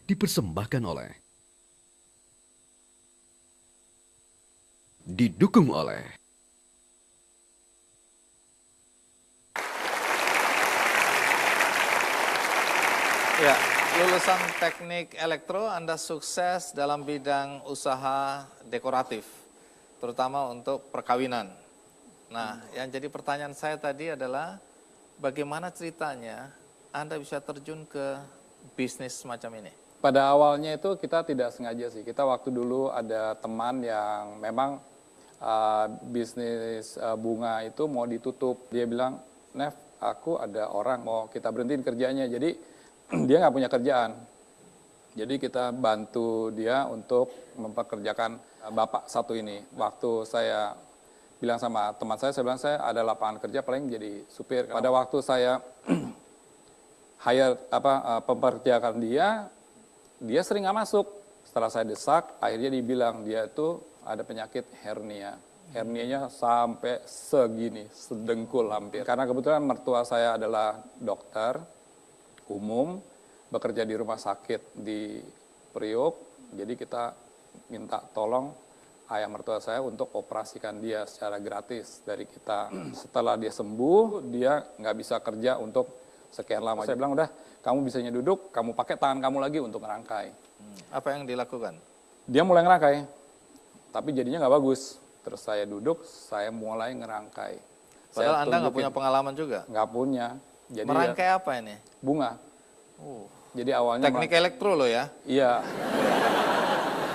dipersembahkan oleh, didukung oleh Ya, lulusan teknik elektro Anda sukses dalam bidang usaha dekoratif, terutama untuk perkawinan. Nah, yang jadi pertanyaan saya tadi adalah bagaimana ceritanya Anda bisa terjun ke bisnis semacam ini? Pada awalnya itu kita tidak sengaja sih. Kita waktu dulu ada teman yang memang bisnis bunga itu mau ditutup. Dia bilang, Nev, aku ada orang mau kita berhentiin kerjanya. Jadi dia nggak punya kerjaan. Jadi kita bantu dia untuk mempekerjakan bapak satu ini. Waktu saya bilang sama teman saya bilang saya ada lapangan kerja paling jadi supir. Pada waktu saya pekerjakan dia sering nggak masuk. Setelah saya desak, akhirnya dibilang dia itu ada penyakit hernia. Hernianya sampai segini, sedengkul hampir. Karena kebetulan mertua saya adalah dokter umum, bekerja di rumah sakit di Priok, jadi kita minta tolong ayah mertua saya untuk operasikan dia secara gratis dari kita. Setelah dia sembuh, dia nggak bisa kerja untuk sekian lama. Saya bilang, udah, kamu bisanya duduk, kamu pakai tangan kamu lagi untuk ngerangkai. Apa yang dilakukan? Dia mulai ngerangkai, tapi jadinya nggak bagus. Terus saya duduk, saya mulai ngerangkai. Padahal Anda nggak punya pengalaman juga? Nggak punya. Jadi merangkai apa ini? Bunga. Jadi awalnya teknik elektro loh ya? Iya.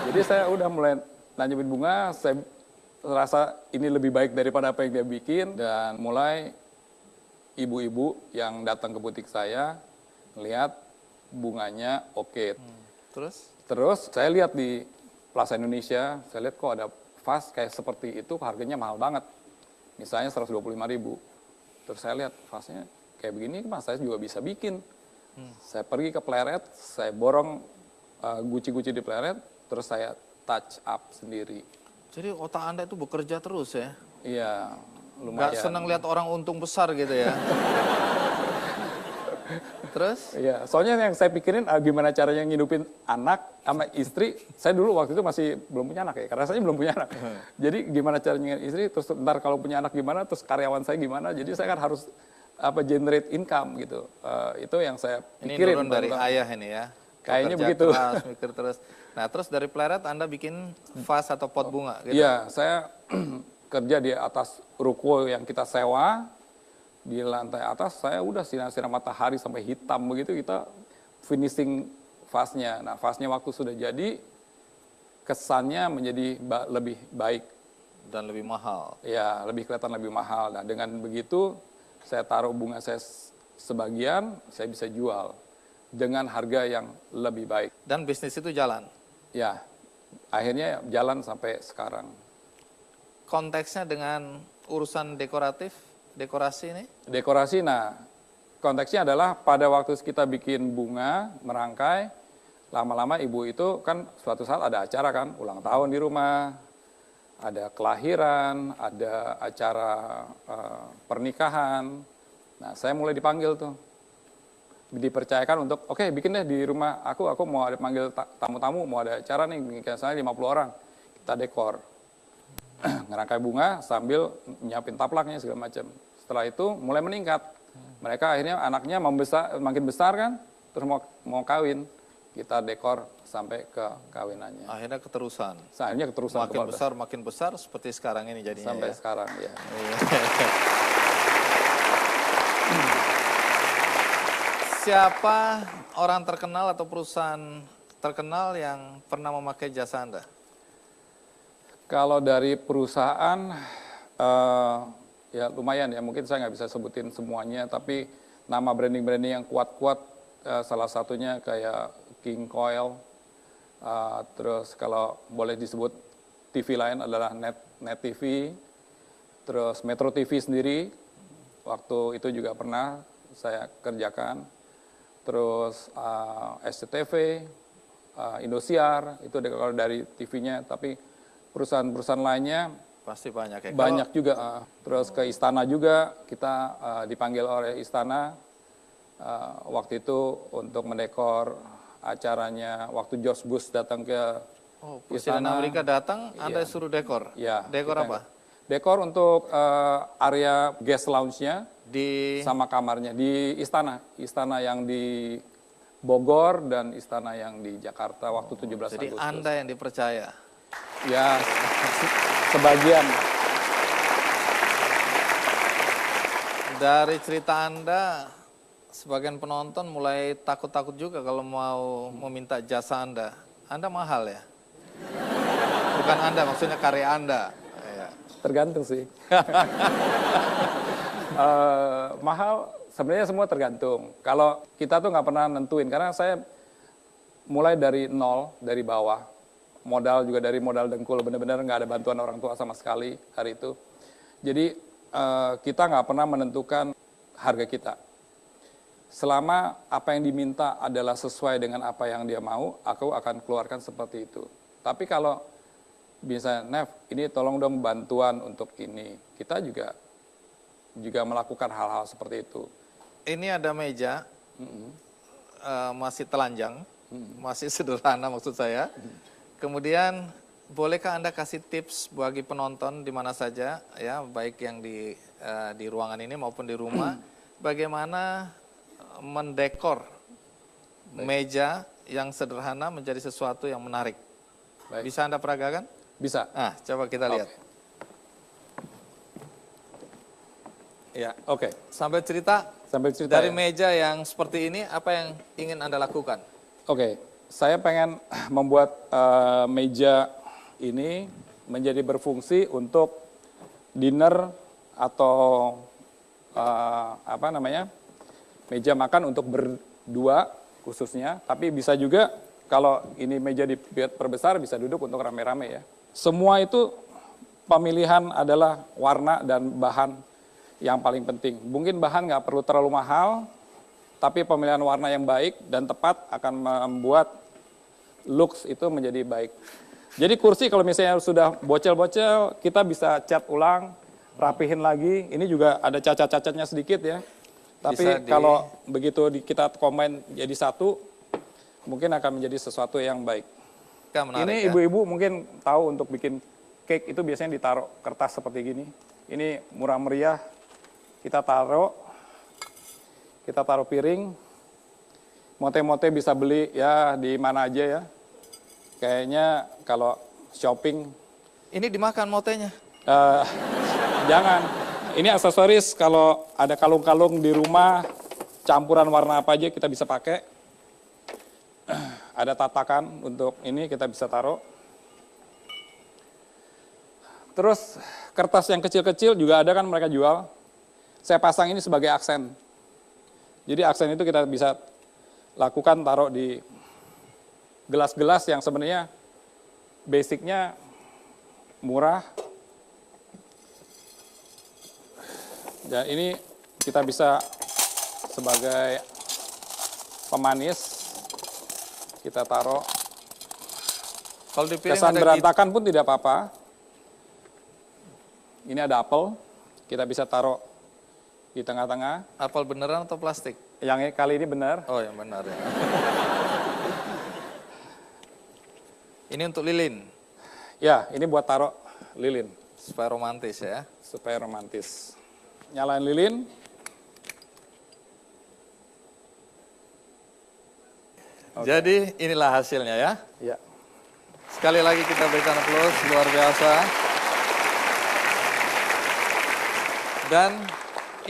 Jadi saya udah mulai nanyain bunga, saya rasa ini lebih baik daripada apa yang dia bikin, dan mulai ibu-ibu yang datang ke butik saya lihat bunganya oke. Terus saya lihat di Plaza Indonesia, saya lihat kok ada vas kayak seperti itu harganya mahal banget. Misalnya 125.000. Terus saya lihat vasnya kayak begini, mas saya juga bisa bikin. Saya pergi ke Pleret, saya borong guci-guci di Pleret, terus saya touch up sendiri. Jadi otak Anda itu bekerja terus ya? Iya, lumayan. Gak senang lihat orang untung besar gitu ya? Terus? Iya, soalnya yang saya pikirin gimana caranya ngidupin anak sama istri. Saya dulu waktu itu masih belum punya anak ya, karena saya belum punya anak. Jadi gimana caranya istri, terus ntar kalau punya anak gimana, terus karyawan saya gimana. Jadi saya kan harus generate income gitu. Itu yang saya pikirin. Ini turun dari ayah ini ya? Kayaknya begitu. Keras, mikir terus. Nah terus dari Pleret Anda bikin vas atau pot bunga gitu? Iya, saya kerja di atas ruko yang kita sewa. Di lantai atas saya udah sinar-sinar matahari sampai hitam begitu, kita finishing vasnya. Nah vasnya waktu sudah jadi, kesannya menjadi lebih baik. Dan lebih mahal. Ya, lebih kelihatan lebih mahal. Nah dengan begitu saya taruh bunga saya sebagian, saya bisa jual dengan harga yang lebih baik. Dan bisnis itu jalan? Ya, akhirnya jalan sampai sekarang. Konteksnya dengan urusan dekorasi ini? Dekorasi, nah konteksnya adalah pada waktu kita bikin bunga, merangkai, lama-lama ibu itu kan suatu saat ada acara kan, ulang tahun di rumah, ada kelahiran, ada acara pernikahan. Nah saya mulai dipanggil tuh, dipercayakan untuk, oke, bikin deh di rumah aku mau ada panggil tamu-tamu, mau ada acara nih, misalnya 50 orang, kita dekor. Ngerangkai bunga sambil nyiapin taplaknya segala macam. Setelah itu mulai meningkat. Mereka akhirnya anaknya makin besar kan, terus mau kawin. Kita dekor sampai ke kawinannya. Akhirnya keterusan. Akhirnya keterusan. Makin besar seperti sekarang ini jadinya. Sampai ya? sekarang ya. Siapa orang terkenal atau perusahaan terkenal yang pernah memakai jasa Anda? Kalau dari perusahaan, ya lumayan ya, mungkin saya nggak bisa sebutin semuanya, tapi nama branding-branding yang kuat-kuat, salah satunya kayak King Coil, terus kalau boleh disebut TV lain adalah Net TV, terus Metro TV sendiri, waktu itu juga pernah saya kerjakan, terus SCTV, Indosiar, itu kalau dari TV-nya, tapi perusahaan-perusahaan lainnya pasti banyak ya. Banyak juga. Terus ke istana juga, kita dipanggil oleh istana waktu itu untuk mendekor acaranya waktu George Bush datang ke Oh, Presiden Amerika datang, Anda suruh dekor. Ya, Dekor kita- apa? Dekor untuk area guest lounge-nya Di sama kamarnya di istana yang di Bogor dan istana yang di Jakarta waktu 17 Jadi Agustus. Anda yang dipercaya. Ya, sebagian. Dari cerita Anda, sebagian penonton mulai takut-takut juga kalau mau meminta jasa Anda. Anda mahal ya? Bukan Anda, maksudnya karya Anda. Ya. Tergantung sih. Mahal sebenarnya semua tergantung. Kalau kita tuh nggak pernah nentuin karena saya mulai dari nol, dari bawah. Modal juga dari modal dengkul, benar-benar nggak ada bantuan orang tua sama sekali hari itu. Jadi kita nggak pernah menentukan harga kita. Selama apa yang diminta adalah sesuai dengan apa yang dia mau, aku akan keluarkan seperti itu. Tapi kalau bisa, Nev, ini tolong dong bantuan untuk ini. Kita juga melakukan hal-hal seperti itu. Ini ada meja, masih telanjang, masih sederhana maksud saya. Kemudian, bolehkah Anda kasih tips bagi penonton di mana saja, ya, baik yang di ruangan ini maupun di rumah, bagaimana mendekor meja yang sederhana menjadi sesuatu yang menarik. Baik. Bisa Anda peragakan? Bisa. Ah, coba kita lihat. Ya, Oke. sampai cerita Sambil cerita dari ya. meja yang seperti ini, apa yang ingin Anda lakukan? Oke, saya pengen membuat meja ini menjadi berfungsi untuk dinner atau meja makan untuk berdua khususnya, tapi bisa juga kalau ini meja diperbesar bisa duduk untuk rame-rame ya. Semua itu pemilihan adalah warna dan bahan yang paling penting. Mungkin bahan nggak perlu terlalu mahal, tapi pemilihan warna yang baik dan tepat akan membuat looks itu menjadi baik. Jadi kursi kalau misalnya sudah bocel-bocel, kita bisa cat ulang, rapihin lagi. Ini juga ada cacat-cacatnya sedikit ya. Tapi kalau begitu kita combine jadi satu, mungkin akan menjadi sesuatu yang baik. Menarik, Ini ya? ibu-ibu mungkin tahu untuk bikin cake itu biasanya ditaruh kertas seperti gini. Ini murah meriah, kita taruh piring. Mote-mote bisa beli ya di mana aja ya. Kayaknya kalau shopping. Ini dimakan motenya. Jangan. Ini aksesoris kalau ada kalung-kalung di rumah, campuran warna apa aja kita bisa pakai. Ada tatakan untuk ini kita bisa taruh. Terus kertas yang kecil-kecil juga ada kan mereka jual. Saya pasang ini sebagai aksen. Jadi aksen itu kita bisa lakukan taruh di gelas-gelas yang sebenarnya basicnya murah. Dan ini kita bisa sebagai pemanis, kita taruh. Kalau di piring Kesan ada berantakan pun tidak apa-apa. Ini ada apel, kita bisa taruh di tengah-tengah. apel beneran atau plastik? Yang kali ini benar. Oh, yang benar ya. Ini untuk lilin, Ya, ini buat taruh lilin, supaya romantis ya. supaya romantis. Nyalain lilin. Jadi inilah hasilnya ya. Ya. Sekali lagi kita berikan aplaus, luar biasa. Dan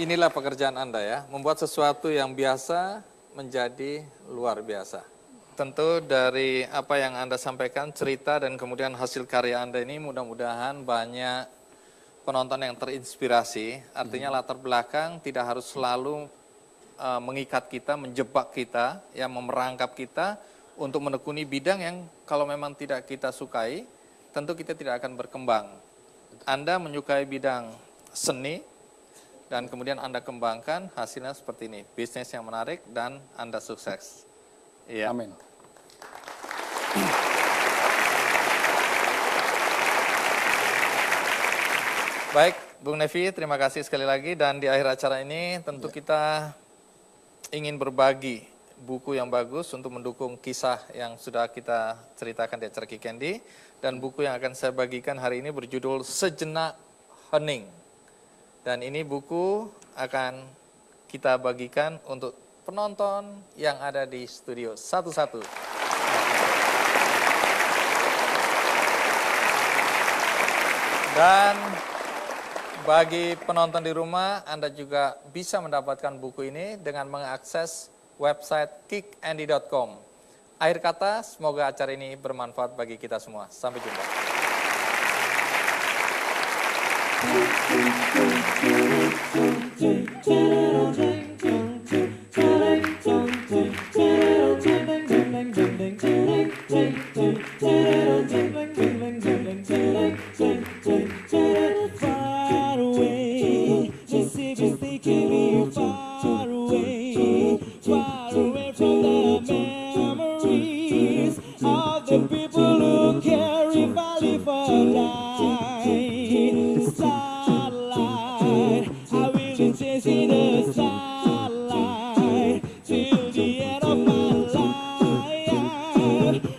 inilah pekerjaan Anda ya, membuat sesuatu yang biasa menjadi luar biasa. Tentu dari apa yang Anda sampaikan, cerita dan kemudian hasil karya Anda ini mudah-mudahan banyak penonton yang terinspirasi. Artinya latar belakang tidak harus selalu mengikat kita, menjebak kita, yang memerangkap kita untuk menekuni bidang yang kalau memang tidak kita sukai, tentu kita tidak akan berkembang. Anda menyukai bidang seni, dan kemudian Anda kembangkan, hasilnya seperti ini. Bisnis yang menarik dan Anda sukses. Iya. Amin. Baik, Bung Nevi, terima kasih sekali lagi. Dan di akhir acara ini tentu kita ingin berbagi buku yang bagus untuk mendukung kisah yang sudah kita ceritakan di acara Ki Candy. Dan buku yang akan saya bagikan hari ini berjudul Sejenak Hening. Dan ini buku akan kita bagikan untuk penonton yang ada di studio satu-satu. Dan bagi penonton di rumah, Anda juga bisa mendapatkan buku ini dengan mengakses website kikandy.com. Akhir kata, semoga acara ini bermanfaat bagi kita semua. Sampai jumpa. The people who care if I live or die. Starlight, I will be chasing the starlight till the end of my life.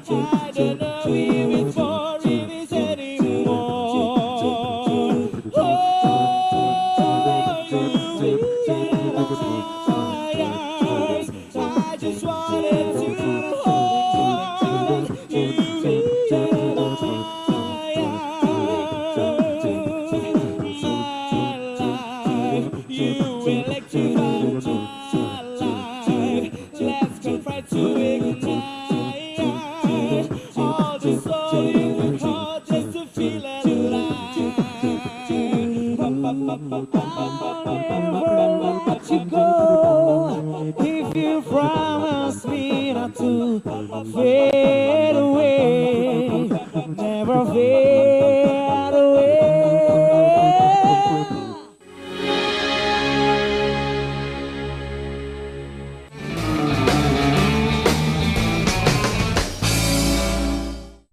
I don't know if it's for this anymore. Oh, you in my eyes. I just wanted to hold you in my life. You electrify my life. Let's confront to ignite all the soul in the heart just to feel alive. Never let you go if you promise me not to fail.